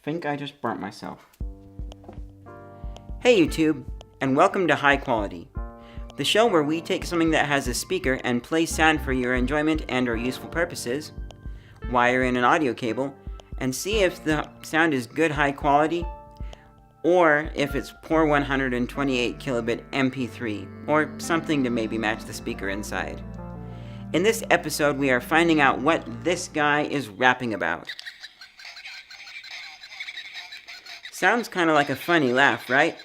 think I just burnt myself. Hey YouTube, and welcome to High Quality, the show where we take something that has a speaker and play sound for your enjoyment and or useful purposes, wire in an audio cable, and see if the sound is good high quality, or if it's poor 128 kilobit MP3, or something to maybe match the speaker inside. In this episode, we are finding out what this guy is rapping about. Sounds kind of like a funny laugh, right?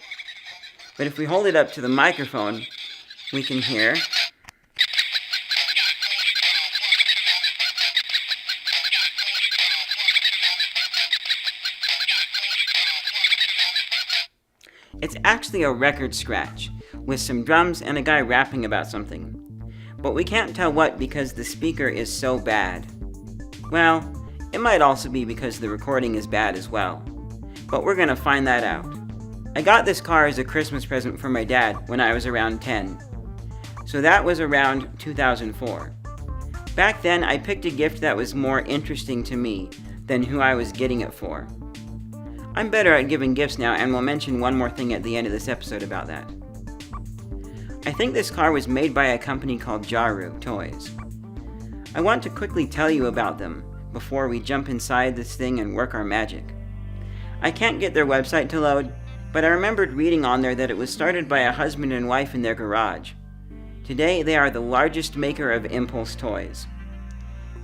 But if we hold it up to the microphone, we can hear. It's actually a record scratch, with some drums and a guy rapping about something. But we can't tell what because the speaker is so bad. Well, it might also be because the recording is bad as well. But we're gonna find that out. I got this car as a Christmas present for my dad when I was around 10. So that was around 2004. Back then, I picked a gift that was more interesting to me than who I was getting it for. I'm better at giving gifts now, and we'll mention one more thing at the end of this episode about that. I think this car was made by a company called Jaru Toys. I want to quickly tell you about them before we jump inside this thing and work our magic. I can't get their website to load, but I remembered reading on there that it was started by a husband and wife in their garage. Today, they are the largest maker of impulse toys.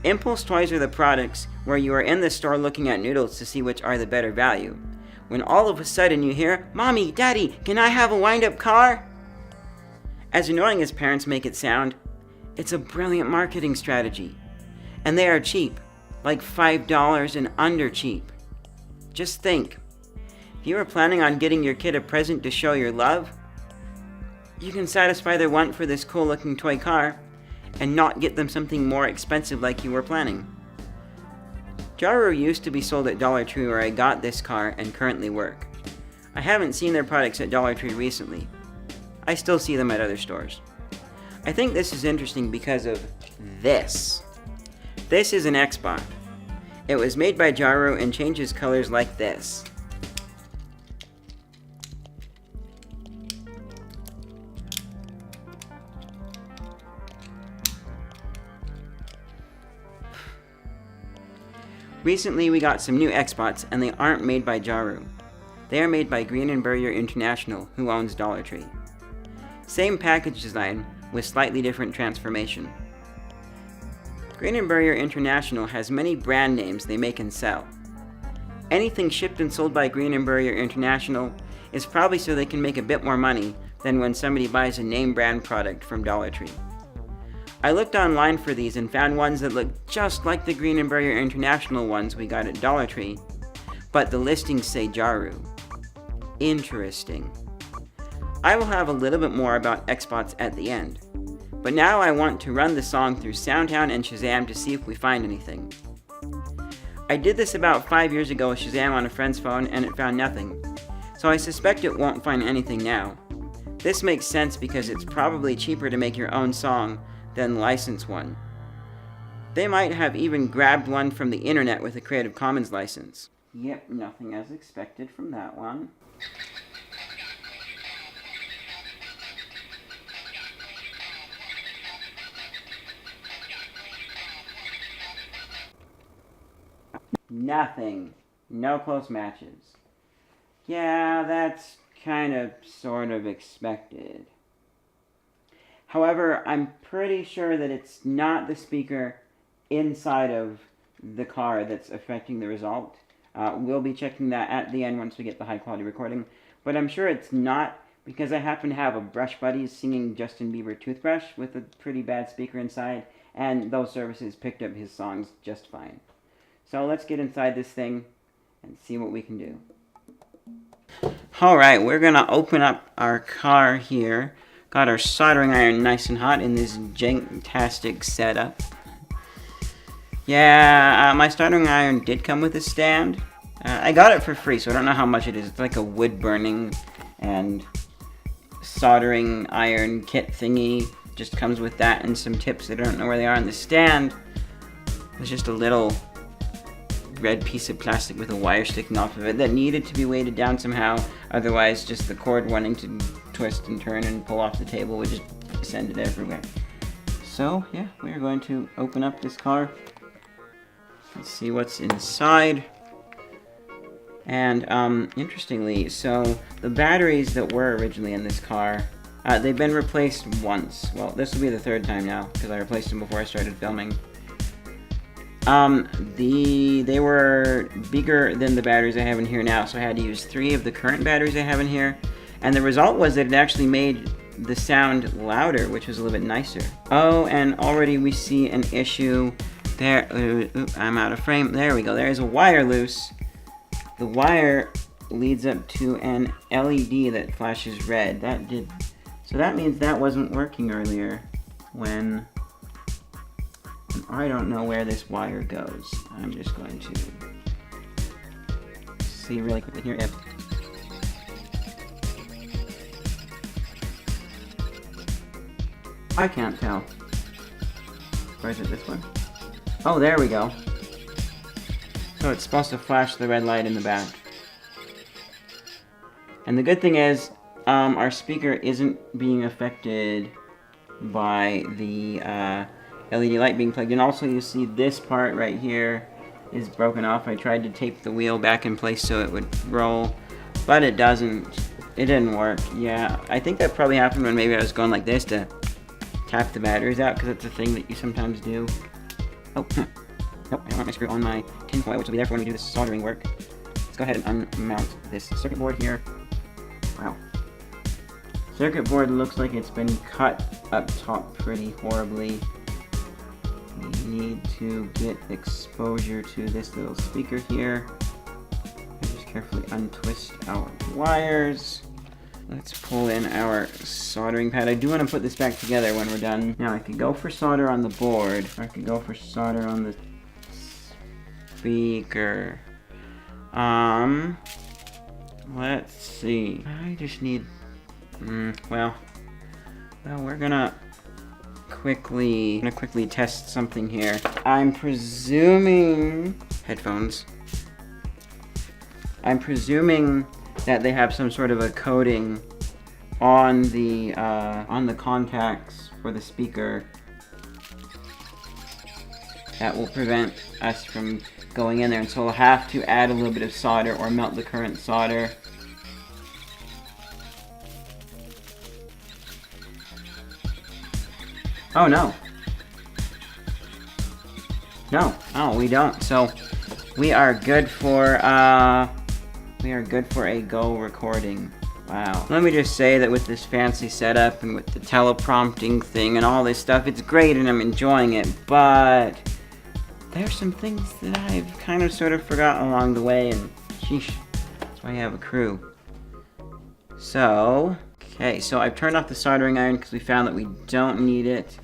Impulse toys are the products where you are in the store looking at noodles to see which are the better value, when all of a sudden you hear, "Mommy, Daddy, can I have a wind-up car?" As annoying as parents make it sound, it's a brilliant marketing strategy. And they are cheap, like $5 and under cheap. Just think, if you are planning on getting your kid a present to show your love, you can satisfy their want for this cool looking toy car and not get them something more expensive like you were planning. Jaru used to be sold at Dollar Tree where I got this car and currently work. I haven't seen their products at Dollar Tree recently. I still see them at other stores. I think this is interesting because of this. This is an Xbot. It was made by Jaru and changes colors like this. Recently we got some new Xbots and they aren't made by Jaru. They are made by Green & Burrier International, who owns Dollar Tree. Same package design with slightly different transformation. Green & Burrier International has many brand names they make and sell. Anything shipped and sold by Green & Burrier International is probably so they can make a bit more money than when somebody buys a name brand product from Dollar Tree. I looked online for these and found ones that look just like the Green & Burrier International ones we got at Dollar Tree, but the listings say Jaru. Interesting. I will have a little bit more about Xbots at the end, but now I want to run the song through SoundHound and Shazam to see if we find anything. I did this about 5 years ago with Shazam on a friend's phone and it found nothing, so I suspect it won't find anything now. This makes sense because it's probably cheaper to make your own song than license one. They might have even grabbed one from the internet with a Creative Commons license. Yep, nothing as expected from that one. Nothing. No close matches. Yeah, that's kind of sort of expected. However, I'm pretty sure that it's not the speaker inside of the car that's affecting the result. We'll be checking that at the end once we get the high quality recording. But I'm sure it's not because I happen to have a Brush Buddies singing Justin Bieber Toothbrush with a pretty bad speaker inside, and those services picked up his songs just fine. So let's get inside this thing and see what we can do. Alright, we're going to open up our car here. Got our soldering iron nice and hot in this jank-tastic setup. Yeah, my soldering iron did come with a stand. I got it for free, so I don't know how much it is. It's like a wood burning and soldering iron kit thingy. Just comes with that and some tips. I don't know where they are on the stand. It's just a little red piece of plastic with a wire sticking off of it that needed to be weighted down somehow. Otherwise, just the cord wanting to twist and turn and pull off the table would just send it everywhere. So, yeah, we're going to open up this car. Let's see what's inside. And, interestingly, so the batteries that were originally in this car, they've been replaced once. Well, this will be the third time now, because I replaced them before I started filming. They were bigger than the batteries I have in here now, so I had to use 3 of the current batteries I have in here. And the result was that it actually made the sound louder, which was a little bit nicer. Oh, and already we see an issue there. I'm out of frame. There we go. There is a wire loose. The wire leads up to an LED that flashes red. So that means that wasn't working earlier when... I don't know where this wire goes. I'm just going to see really quickly here if... I can't tell. Or is it this one? Oh, there we go. So it's supposed to flash the red light in the back. And the good thing is, our speaker isn't being affected by the LED light being plugged in. Also, you see this part right here is broken off. I tried to tape the wheel back in place so it would roll, but it doesn't. It didn't work. Yeah, I think that probably happened when maybe I was going like this to tap the batteries out, because it's a thing that you sometimes do. Oh, nope, I don't want my screw on my tinfoil, which will be there for when we do this soldering work. Let's go ahead and unmount this circuit board here. Wow. Circuit board looks like it's been cut up top pretty horribly. We need to get exposure to this little speaker here. Just carefully untwist our wires. Let's pull in our soldering pad. I do want to put this back together when we're done. Now, I could go for solder on the board, or I could go for solder on the speaker. Let's see. I just need... well, we're gonna quickly test something here. I'm presuming... headphones. I'm presuming that they have some sort of a coating on the contacts for the speaker that will prevent us from going in there, and so we'll have to add a little bit of solder or melt the current solder. Oh no. No. Oh, we don't. So we are good for a go recording. Wow. Let me just say that with this fancy setup and with the teleprompting thing and all this stuff, it's great and I'm enjoying it, but there's some things that I've kind of sort of forgotten along the way, and sheesh, that's why I have a crew. So, okay, so I've turned off the soldering iron because we found that we don't need it.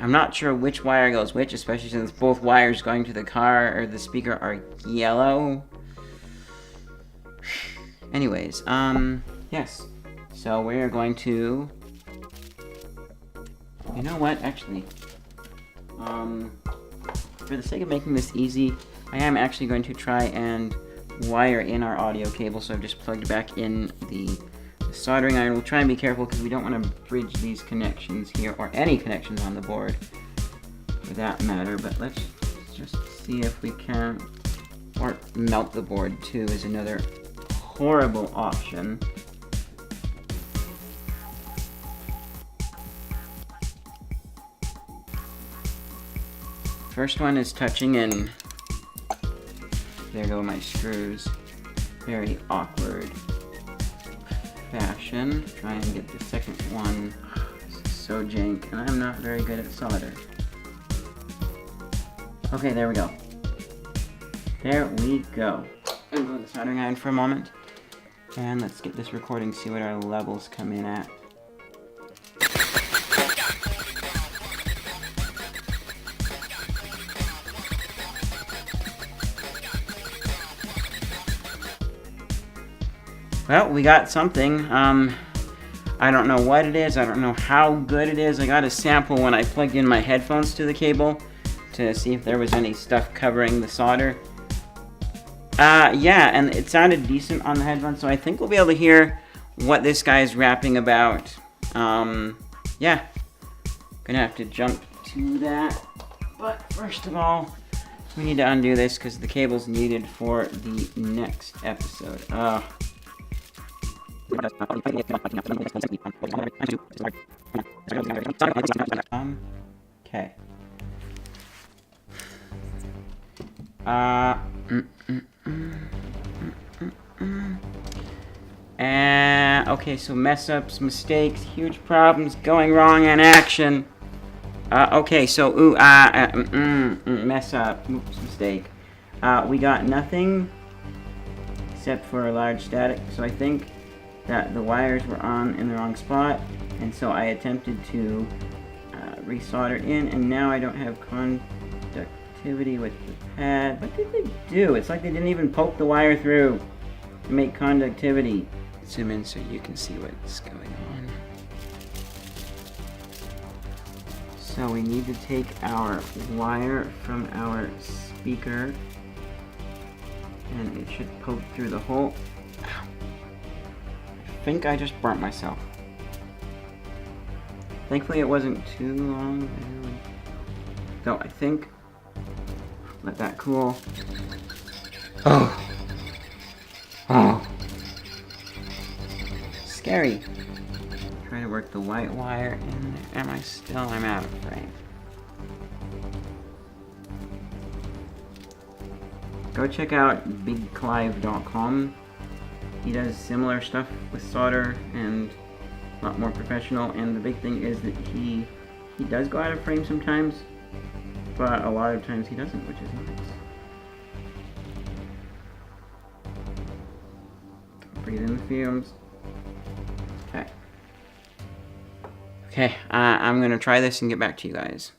I'm not sure which wire goes which, especially since both wires going to the car or the speaker are yellow. Anyways, yes. So we're going to... You know what, actually. For the sake of making this easy, I am actually going to try and wire in our audio cable, so I've just plugged back in the soldering iron. We'll try and be careful because we don't want to bridge these connections here, or any connections on the board, for that matter, but let's just see if we can... Or melt the board, too, is another horrible option. First one is touching in. There go my screws. Very awkward fashion. Try and get the second one. This is so jank, and I'm not very good at solder. Okay, there we go. There we go. I'm going to the soldering iron for a moment. And let's get this recording, see what our levels come in at. Well, we got something. I don't know what it is. I don't know how good it is. I got a sample when I plugged in my headphones to the cable to see if there was any stuff covering the solder. Yeah, and it sounded decent on the headphones, so I think we'll be able to hear what this guy is rapping about. Yeah. Gonna have to jump to that. But first of all, we need to undo this because the cable's needed for the next episode. Okay. And okay, so mess ups, mistakes, huge problems, going wrong in action. Okay, so mess up, oops, mistake. We got nothing except for a large static. So I think that the wires were on in the wrong spot, and so I attempted to resolder in, and now I don't have conductivity with the pad. What did they do? It's like they didn't even poke the wire through to make conductivity. Zoom in so you can see what's going on. So we need to take our wire from our speaker, and it should poke through the hole. Ow. I think I just burnt myself. Thankfully it wasn't too long. So I think, let that cool. Oh. Oh. Scary. Try to work the white wire in there. Am I still? I'm out of frame. Go check out bigclive.com. He does similar stuff with solder and a lot more professional, and the big thing is that he does go out of frame sometimes, but a lot of times he doesn't, which is nice. Breathe in the fumes. Okay. Okay, I'm gonna try this and get back to you guys.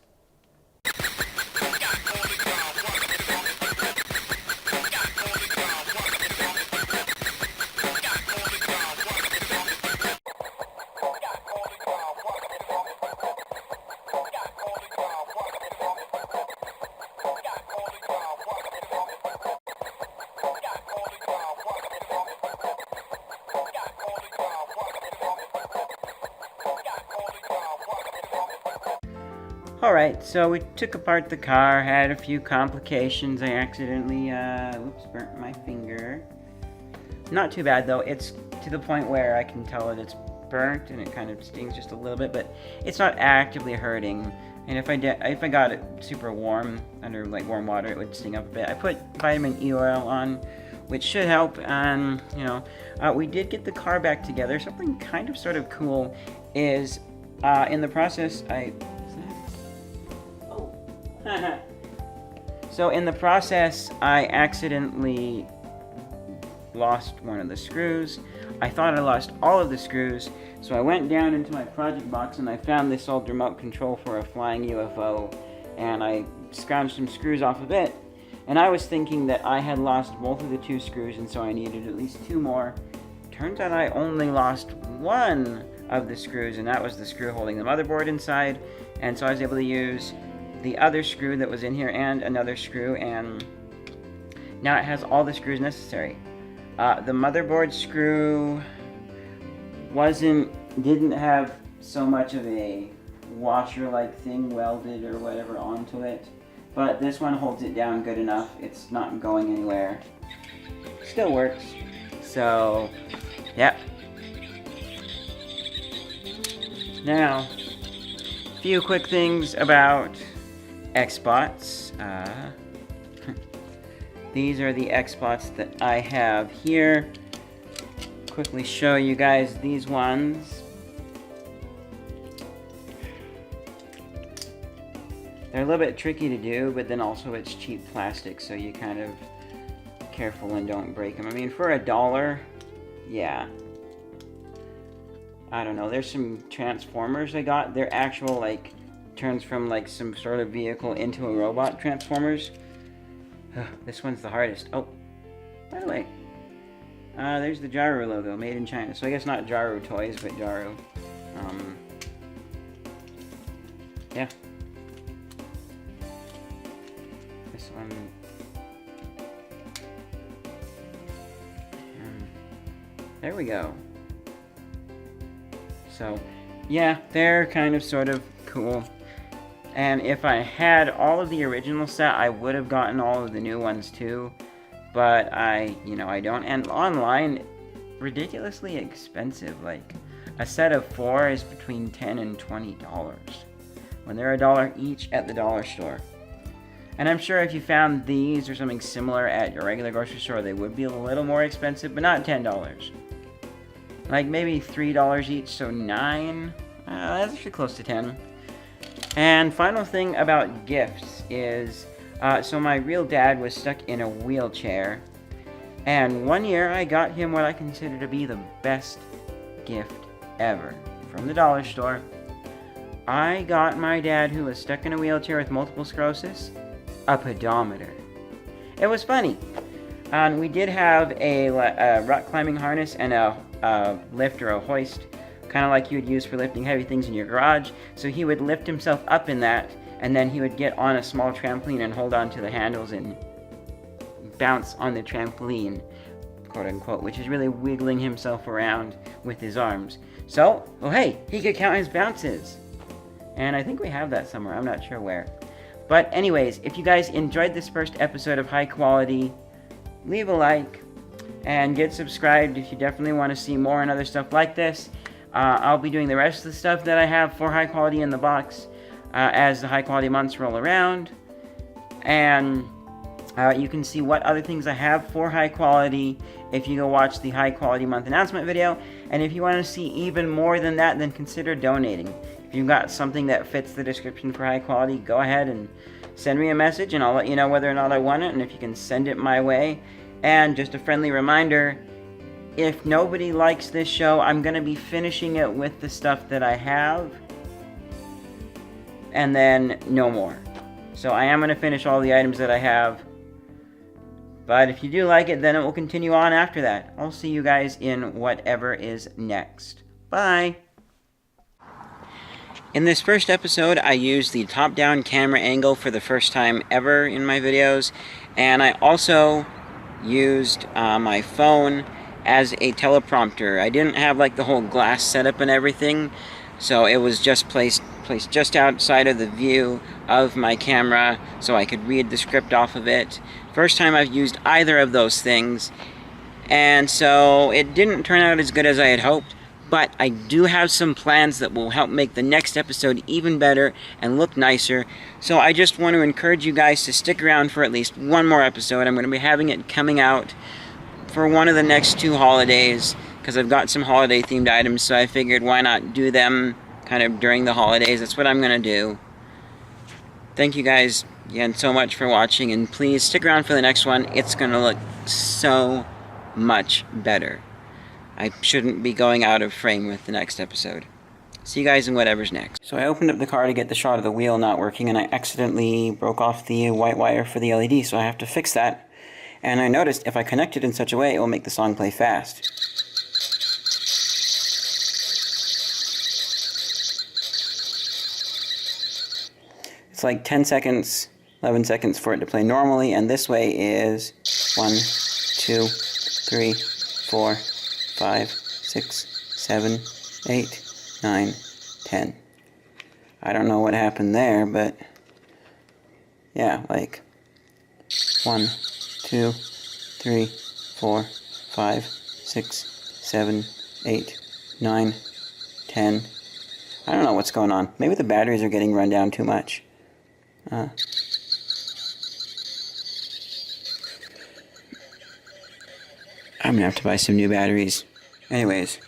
Alright, so we took apart the car, had a few complications. I accidentally, burnt my finger. Not too bad though, it's to the point where I can tell that it's burnt and it kind of stings just a little bit, but it's not actively hurting. And if I got it super warm, under like warm water, it would sting up a bit. I put vitamin E oil on, which should help, and, we did get the car back together. Something kind of sort of cool is, in the process, So in the process, I accidentally lost one of the screws. I thought I lost all of the screws, so I went down into my project box and I found this old remote control for a flying UFO, and I scrounged some screws off of it, and I was thinking that I had lost both of the two screws, and so I needed at least two more. Turns out I only lost one of the screws, and that was the screw holding the motherboard inside, and so I was able to use the other screw that was in here and another screw, and now it has all the screws necessary. The motherboard screw didn't have so much of a washer-like thing welded or whatever onto it, but this one holds it down good enough. It's not going anywhere. Still works. So, yep. Now, a few quick things about Xbots. These are the Xbots that I have here. Quickly show you guys these ones. They're a little bit tricky to do, but then also it's cheap plastic, so you kind of careful and don't break them. I mean, for $1, yeah. I don't know, there's some Transformers I got. They're actual, like, turns from like some sort of vehicle into a robot Transformers. This one's the hardest. Oh, by the way, there's the Jaru logo, made in China. So I guess not Jaru Toys, but Jaru. Yeah. This one. There we go. So, yeah, they're kind of sort of cool. And if I had all of the original set, I would have gotten all of the new ones too. But I don't. And online, ridiculously expensive. Like, a set of 4 is between $10 and $20 when they're $1 each at the dollar store. And I'm sure if you found these or something similar at your regular grocery store, they would be a little more expensive, but not $10. Like maybe $3 each, so $9. That's actually close to $10. And final thing about gifts is, so my real dad was stuck in a wheelchair, and one year I got him what I consider to be the best gift ever from the dollar store. I got my dad, who was stuck in a wheelchair with multiple sclerosis, a pedometer. It was funny. We did have a rock climbing harness and a lift or a hoist, kind of like you would use for lifting heavy things in your garage. So he would lift himself up in that, and then he would get on a small trampoline and hold on to the handles and bounce on the trampoline, quote unquote, which is really wiggling himself around with his arms. So, well, hey, he could count his bounces. And I think we have that somewhere. I'm not sure where. But anyways, if you guys enjoyed this first episode of High Quality, leave a like and get subscribed if you definitely want to see more and other stuff like this. I'll be doing the rest of the stuff that I have for High Quality in the box as the High Quality months roll around. And you can see what other things I have for High Quality if you go watch the High Quality month announcement video. And if you want to see even more than that, then consider donating. If you've got something that fits the description for High Quality, go ahead and send me a message and I'll let you know whether or not I want it and if you can send it my way. And just a friendly reminder, if nobody likes this show, I'm going to be finishing it with the stuff that I have, and then no more. So I am going to finish all the items that I have, but if you do like it, then it will continue on after that. I'll see you guys in whatever is next. Bye! In this first episode, I used the top-down camera angle for the first time ever in my videos, and I also used my phone as a teleprompter. I didn't have like the whole glass setup and everything, so it was just placed just outside of the view of my camera so I could read the script off of it. First time I've used either of those things, and so it didn't turn out as good as I had hoped, but I do have some plans that will help make the next episode even better and look nicer. So I just want to encourage you guys to stick around for at least one more episode. I'm going to be having it coming out for one of the next 2 holidays, because I've got some holiday themed items, so I figured why not do them kind of during the holidays. That's what I'm going to do. Thank you guys again so much for watching, and please stick around for the next one. It's going to look so much better. I shouldn't be going out of frame with the next episode. See you guys in whatever's next. So I opened up the car to get the shot of the wheel not working, and I accidentally broke off the white wire for the LED, so I have to fix that. And I noticed if I connect it in such a way, it will make the song play fast. It's like 10 seconds, 11 seconds for it to play normally, and this way is 1, 2, 3, 4, 5, 6, 7, 8, 9, 10. I don't know what happened there, but yeah, like 1, 2, 3, 4, 5, 6, 7, 8, 9, 10. I don't know what's going on. Maybe the batteries are getting run down too much. I'm gonna have to buy some new batteries. Anyways,